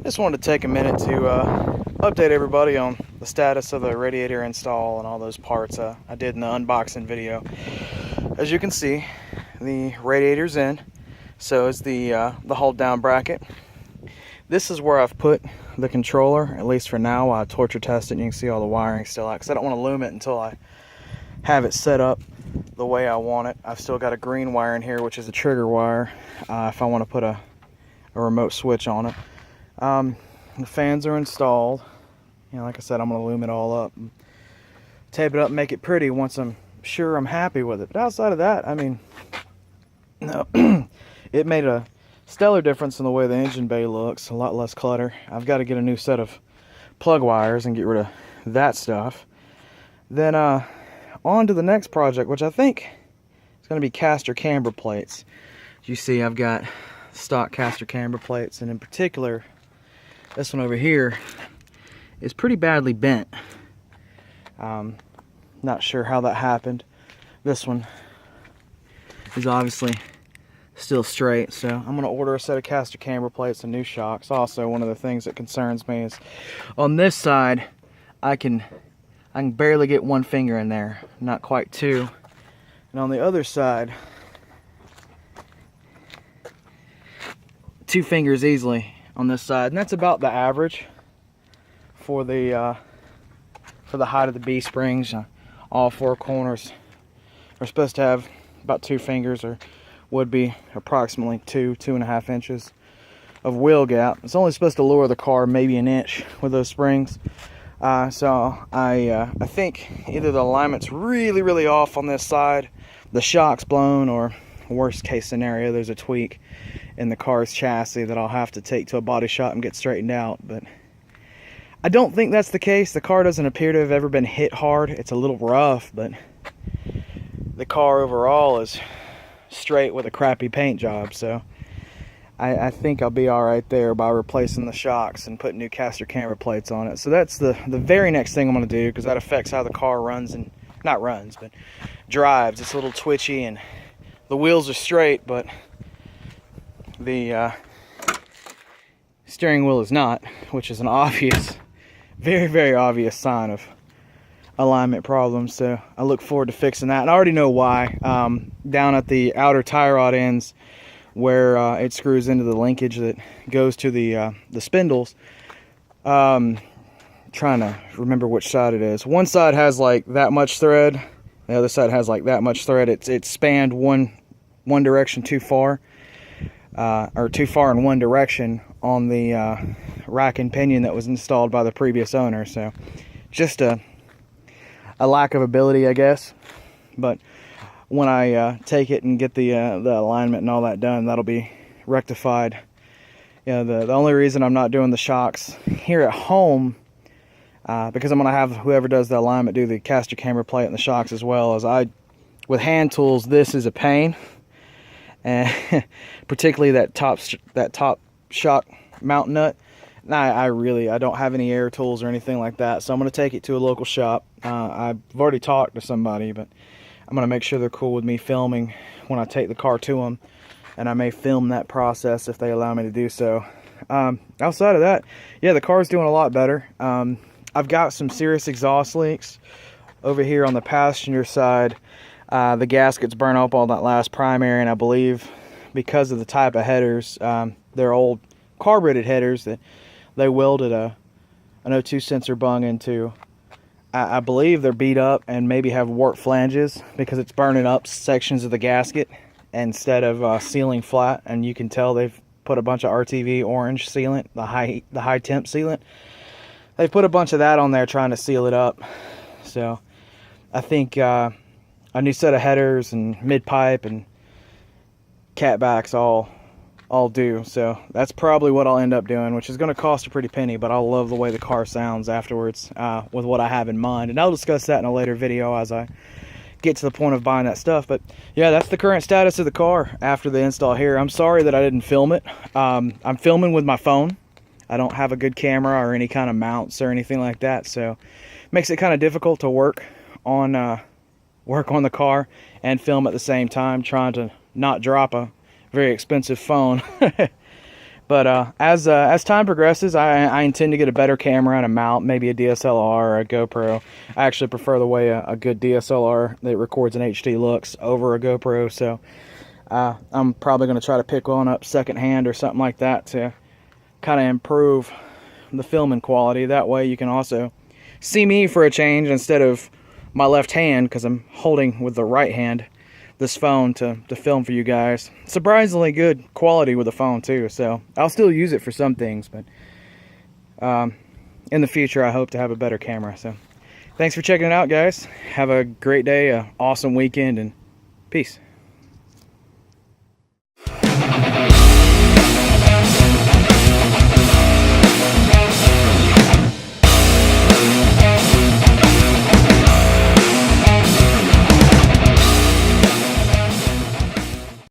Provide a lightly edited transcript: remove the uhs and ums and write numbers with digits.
Just wanted to take a minute to update everybody on the status of the radiator install and all those parts I did in the unboxing video. As you can see, the radiator's in, so is the hold down bracket. This is where I've put the controller, at least for now, while I torture test it, and you can see all the wiring still out, because I don't want to loom it until I have it set up the way I want it. I've still got a green wire in here, which is a trigger wire, if I want to put a remote switch on it. The fans are installed. You know, like I said, I'm going to loom it all up and tape it up and make it pretty once I'm sure I'm happy with it. But outside of that, I mean, no, it made a stellar difference in the way the engine bay looks. A lot less clutter. I've got to get a new set of plug wires and get rid of that stuff. Then on to the next project, which I think is going to be caster camber plates. As you see, I've got stock caster camber plates, and in particular this one over here is pretty badly bent. Not sure how that happened. This one is obviously still straight, so I'm going to order a set of caster camber plates and new shocks. Also, one of the things that concerns me is on this side I can barely get one finger in there, not quite two, and on the other side 2 fingers easily on this side, and that's about the average for the height of the B springs. All 4 corners are supposed to have about 2 fingers, or would be approximately 2.5 inches of wheel gap. It's only supposed to lower the car maybe an inch with those springs. So I think either the alignment's really off on this side, the shock's blown, or worst case scenario, there's a tweak in the car's chassis that I'll have to take to a body shop and get straightened out. But I don't think that's the case. The car doesn't appear to have ever been hit hard. It's a little rough, but the car overall is straight with a crappy paint job. So I think I'll be all right there by replacing the shocks and putting new caster camber plates on it. So that's the very next thing I'm going to do, because that affects how the car runs, and not runs, but drives. It's a little twitchy, and the wheels are straight, but the steering wheel is not, which is an obvious, very obvious sign of alignment problems. So I look forward to fixing that, and I already know why. Down at the outer tie rod ends, where it screws into the linkage that goes to the spindles, trying to remember which side it is. One side has like that much thread, the other side has like that much thread. It's spanned one direction too far, or too far in one direction on the rack and pinion that was installed by the previous owner. So just a lack of ability, I guess. But when I take it and get the alignment and all that done, that'll be rectified. You know, the only reason I'm not doing the shocks here at home, because I'm going to have whoever does the alignment do the caster camber plate and the shocks as well, as with hand tools, this is a pain. And particularly that top shock mount nut. I don't have any air tools or anything like that, so I'm going to take it to a local shop. I've already talked to somebody, but I'm going to make sure they're cool with me filming when I take the car to them, and I may film that process if they allow me to do so. Outside of that, yeah, the car's doing a lot better. I've got some serious exhaust leaks over here on the passenger side. The gaskets burn up all that last primary, and I believe because of the type of headers, they're old carbureted headers that they welded an O2 sensor bung into. I believe they're beat up and maybe have warped flanges because it's burning up sections of the gasket instead of sealing flat, and you can tell they've put a bunch of RTV orange sealant, the high temp sealant. They've put a bunch of that on there trying to seal it up. So I think a new set of headers and mid-pipe and catbacks all do. So that's probably what I'll end up doing, which is going to cost a pretty penny, but I'll love the way the car sounds afterwards with what I have in mind. And I'll discuss that in a later video as I get to the point of buying that stuff. But yeah, that's the current status of the car after the install here. I'm sorry that I didn't film it. I'm filming with my phone. I don't have a good camera or any kind of mounts or anything like that, so it makes it kind of difficult to work on the car and film at the same time, trying to not drop a very expensive phone. But as time progresses, I intend to get a better camera and a mount, maybe a DSLR or a GoPro. I actually prefer the way a good DSLR that records in HD looks over a GoPro, so I'm probably going to try to pick one up secondhand or something like that to kind of improve the filming quality. That way you can also see me for a change instead of my left hand, because I'm holding with the right hand this phone to film for you guys. Surprisingly good quality with the phone too, so I'll still use it for some things, but in the future I hope to have a better camera. So thanks for checking it out, guys. Have a great day, an awesome weekend, and peace.